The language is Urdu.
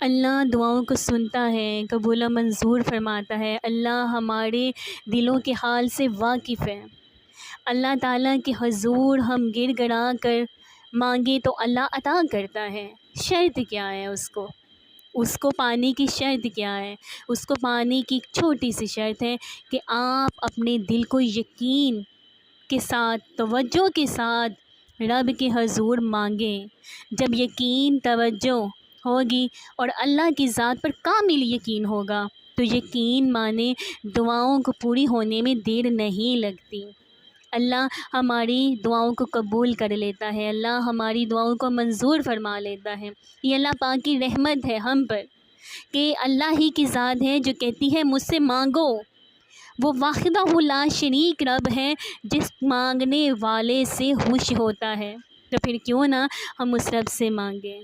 اللہ دعاؤں کو سنتا ہے، قبول و منظور فرماتا ہے۔ اللہ ہمارے دلوں کے حال سے واقف ہے۔ اللہ تعالیٰ کے حضور ہم گر گڑا کر مانگے تو اللہ عطا کرتا ہے۔ شرط کیا ہے اس کو پانے کی شرط کیا ہے؟ اس کو پانے کی چھوٹی سی شرط ہے کہ آپ اپنے دل کو یقین کے ساتھ، توجہ کے ساتھ رب کے حضور مانگیں۔ جب یقین، توجہ ہوگی اور اللہ کی ذات پر کامل یقین ہوگا تو یقین مانے دعاؤں کو پوری ہونے میں دیر نہیں لگتی۔ اللہ ہماری دعاؤں کو قبول کر لیتا ہے، اللہ ہماری دعاؤں کو منظور فرما لیتا ہے۔ یہ اللہ پاک کی رحمت ہے ہم پر کہ اللہ ہی کی ذات ہے جو کہتی ہے مجھ سے مانگو۔ وہ واحدہ لا شریک رب ہے جس مانگنے والے سے خوش ہوتا ہے، تو پھر کیوں نہ ہم اس رب سے مانگیں۔